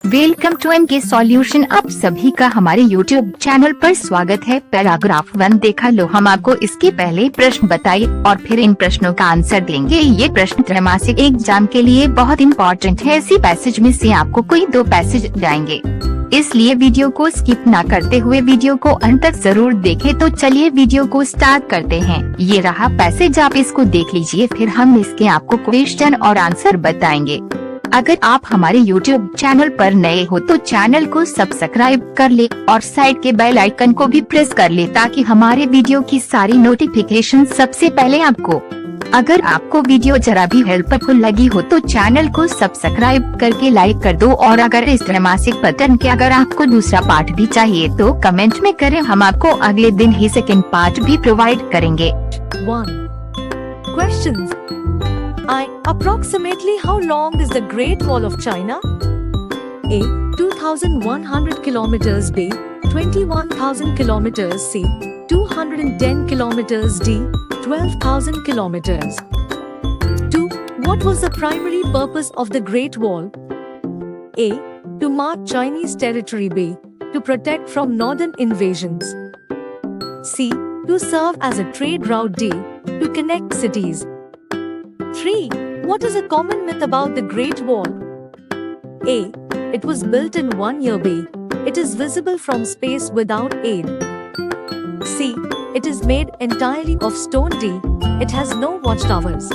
Welcome to M के solution. आप सभी का हमारे यूट्यूब चैनल पर स्वागत है। पैराग्राफ 1 देखा लो। हम आपको इसके पहले प्रश्न बताइए और फिर इन प्रश्नों का आंसर देंगे। ये प्रश्न त्रैमासिक एग्जाम के लिए बहुत इम्पोर्टेंट है। इसी पैसेज में से आपको कोई 2 पैसेज जाएंगे, इसलिए वीडियो को स्किप ना करते हुए वीडियो को अंत तक जरूर देखें। तो चलिए वीडियो को स्टार्ट करते हैं। ये रहा पैसेज, आप इसको देख लीजिए, फिर हम इसके आपको क्वेश्चन और आंसर बताएंगे। अगर आप हमारे YouTube चैनल पर नए हो तो चैनल को सब्सक्राइब कर ले और साइड के बेल आइकन को भी प्रेस कर ले ताकि हमारे वीडियो की सारी नोटिफिकेशन सबसे पहले आपको। अगर आपको वीडियो जरा भी हेल्पफुल लगी हो तो चैनल को सब्सक्राइब करके लाइक कर दो। और अगर इस त्रैमासिक पैटर्न के अगर आपको दूसरा पार्ट भी चाहिए तो कमेंट में करें, हम आपको अगले दिन ही सेकंड पार्ट भी प्रोवाइड करेंगे। 1. Questions. Approximately how long is the Great Wall of China? A. 2,100 kilometers. B. 21,000 kilometers. C. 210 kilometers. D. 12,000 kilometers. 2. What was the primary purpose of the Great Wall? A. To mark Chinese territory. B. To protect from northern invasions. C. To serve as a trade route. D. To connect cities. 3. What is a common myth about the Great Wall? A. It was built in 1 year. B. It is visible from space without aid. C. It is made entirely of stone. D. It has no watchtowers.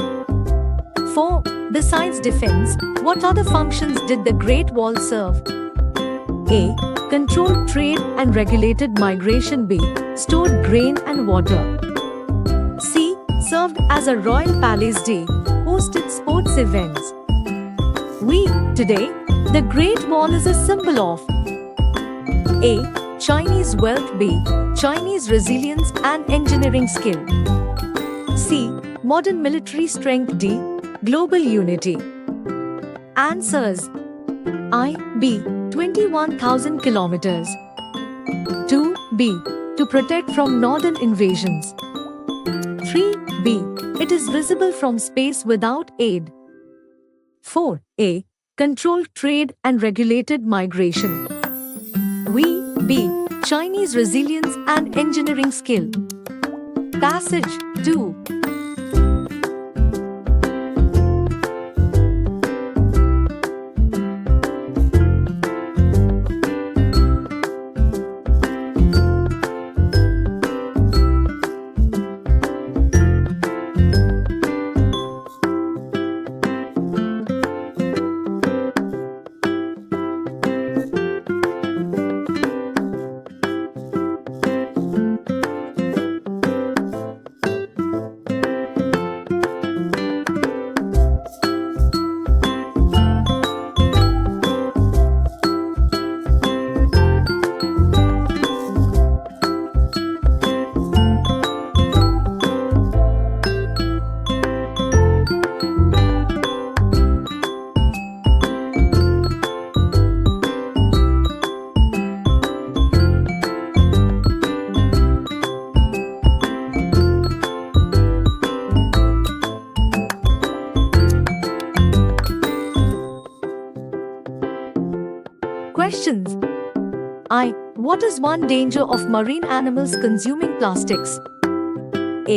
4. Besides defense, what other functions did the Great Wall serve? A. Controlled trade and regulated migration. B. Stored grain and water. C. Served as a royal palace. D. Hosted sports events. Today, the Great Wall is a symbol of A. Chinese wealth. B. Chinese resilience and engineering skill. C. Modern military strength. D. Global unity. Answers. I. B. 21,000 kilometers. 2. B. To protect from northern invasions. 3. B. It is visible from space without aid. 4. A. Controlled trade and regulated migration. B. Chinese resilience and engineering skill. Passage 2. Questions. I. What is one danger of marine animals consuming plastics? A.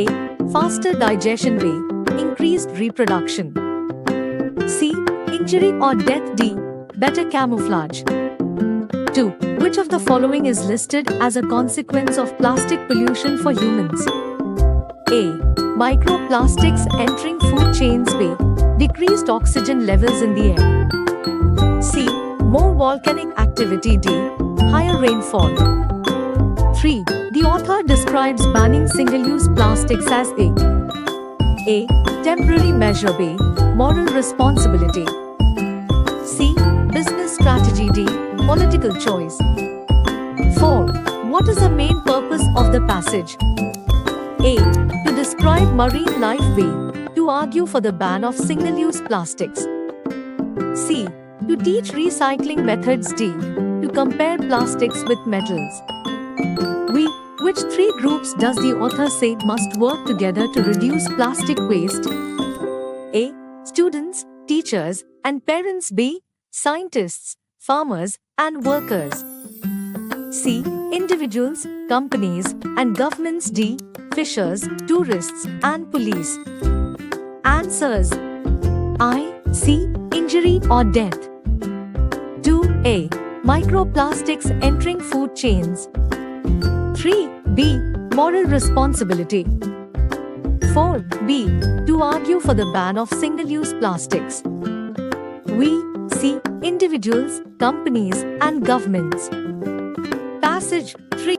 Faster digestion. B. Increased reproduction. C. Injury or death. D. Better camouflage. 2. Which of the following is listed as a consequence of plastic pollution for humans? A. Microplastics entering food chains. B. Decreased oxygen levels in the air. C. More volcanic activity. D. Higher rainfall. 3. The author describes banning single-use plastics as A. Temporary measure. B. Moral responsibility. C. Business strategy. D. Political choice. 4. What is the main purpose of the passage? A. To describe marine life. B. To argue for the ban of single-use plastics. C. To teach recycling methods. D. To compare plastics with metals. Which 3 groups does the author say must work together to reduce plastic waste? A. Students, teachers, and parents. B. Scientists, farmers, and workers. C. Individuals, companies, and governments. D. Fishers, tourists, and police. Answers: I. C. Injury or death. 2a. Microplastics entering food chains. 3b. Moral responsibility. 4b. To argue for the ban of single-use plastics. We see individuals, companies, and governments. Passage 3.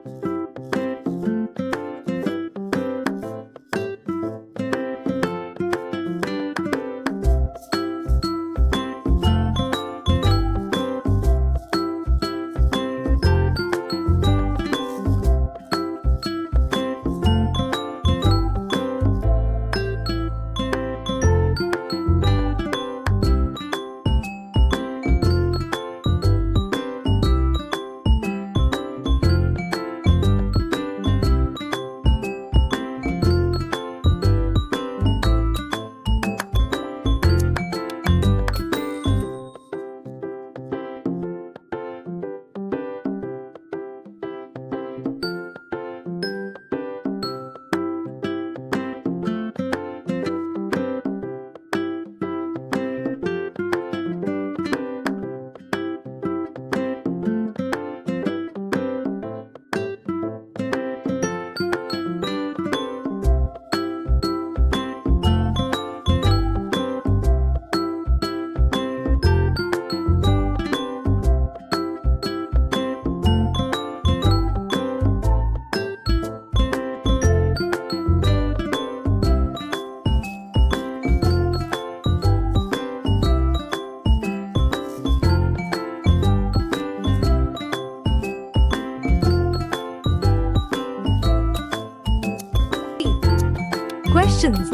Questions.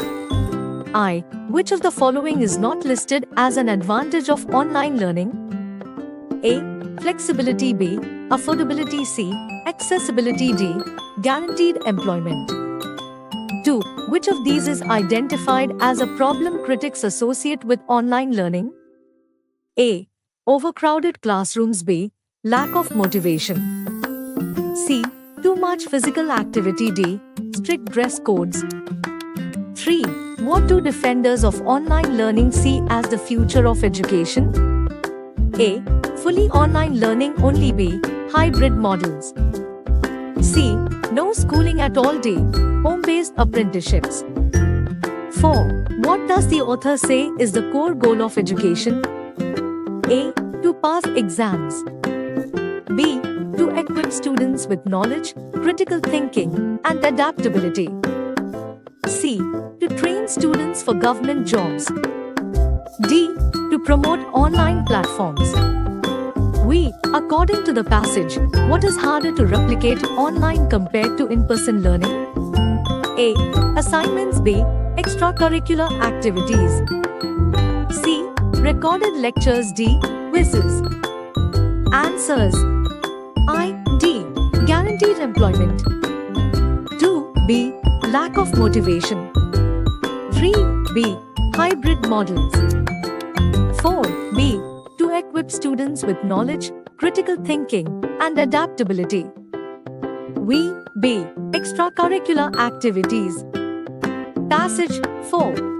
I. Which of the following is not listed as an advantage of online learning? A. Flexibility. B. Affordability. C. Accessibility. D. Guaranteed employment. 2. Which of these is identified as a problem critics associate with online learning? A. Overcrowded classrooms. B. Lack of motivation. C. Too much physical activity. D. Strict dress codes. 3. What do defenders of online learning see as the future of education? A. Fully online learning only. B. Hybrid models. C. No schooling at all. D. Home-based apprenticeships. 4. What does the author say is the core goal of education? A. To pass exams. B. To equip students with knowledge, critical thinking, and adaptability. C. To train students for government jobs. D. To promote online platforms. We, according to the passage, what is harder to replicate online compared to in-person learning? A. Assignments. B. Extracurricular activities. C. Recorded lectures. D. Quizzes. Answers: I. D. Guaranteed employment. 2b. Lack of motivation. 3b. Hybrid models. 4b. To equip students with knowledge, critical thinking, and adaptability. We. B. Extracurricular activities. Passage 4.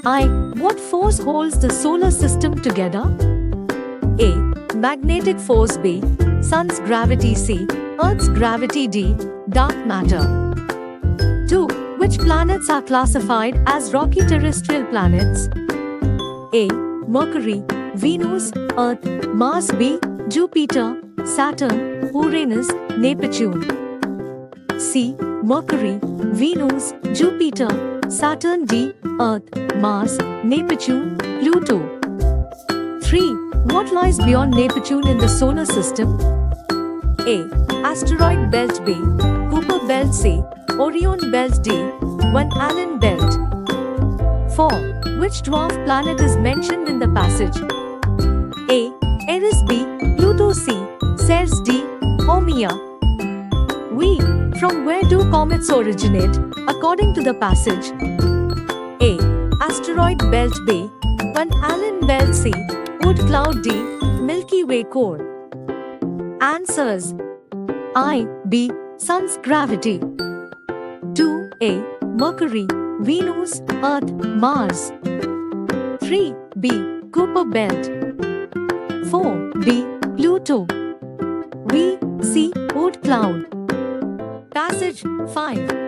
I. What force holds the solar system together? A. Magnetic force. B. Sun's gravity. C. Earth's gravity. D. Dark matter. 2. Which planets are classified as rocky terrestrial planets? A. Mercury, Venus, Earth, Mars. B. Jupiter, Saturn, Uranus, Neptune. C. Mercury, Venus, Jupiter, Saturn. D. Earth, Mars, Neptune, Pluto. 3. What lies beyond Neptune in the solar system? A. Asteroid belt. B. Kuiper belt. C. Orion belt. D. Van Allen belt. 4. Which dwarf planet is mentioned in the passage? A. Eris. B. Pluto. C. Ceres. D. Haumea. V. From where do comets originate, according to the passage? A. Asteroid belt. B. Van Allen belt. C. Oort cloud. D. Milky Way core. Answers: I. B. Sun's gravity. 2. A. Mercury, Venus, Earth, Mars. 3. B. Kuiper belt. 4. B. Pluto. V. C. Oort cloud. Passage 5.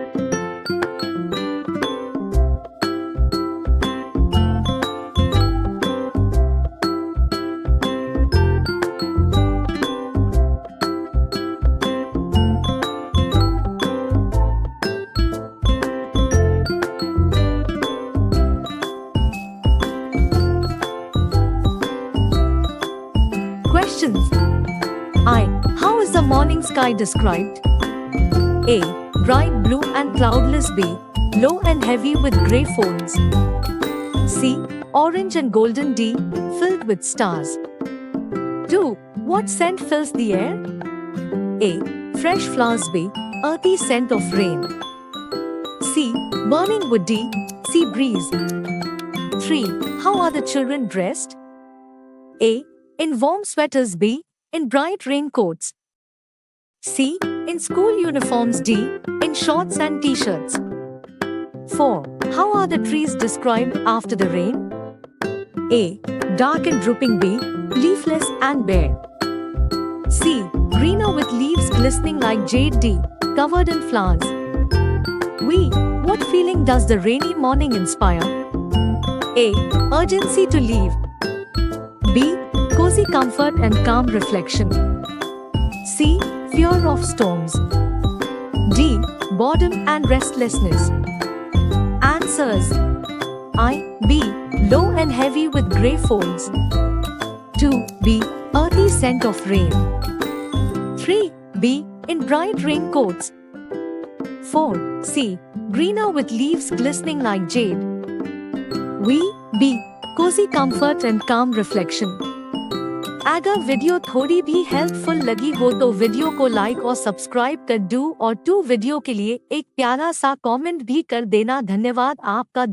Questions. I. How is the morning sky described? A. Bright blue and cloudless. B. Low and heavy with grey folds. C. Orange and golden. D. Filled with stars. 2. What scent fills the air? A. Fresh flowers. B. Earthy scent of rain. C. Burning wood. D. Sea breeze. 3. How are the children dressed? A. In warm sweaters. B. In bright raincoats. C. In school uniforms. D. In shorts and t-shirts. 4. How are the trees described after the rain? A. Dark and drooping. B. Leafless and bare. C. Greener with leaves glistening like jade. D. Covered in flowers. V. What feeling does the rainy morning inspire? A. Urgency to leave. B. Cozy comfort and calm reflection. C. Fear of storms. D. Boredom and restlessness. Answers: I. B. Low and heavy with grey folds. 2. B. Earthy scent of rain. 3. B. In bright raincoats. 4. C. Greener with leaves glistening like jade. V. B. Cozy comfort and calm reflection. अगर video थोड़ी भी helpful लगी हो तो video को like और subscribe कर दो और 2 वीडियो के लिए एक प्यारा सा कमेंट भी कर देना। धन्यवाद आपका।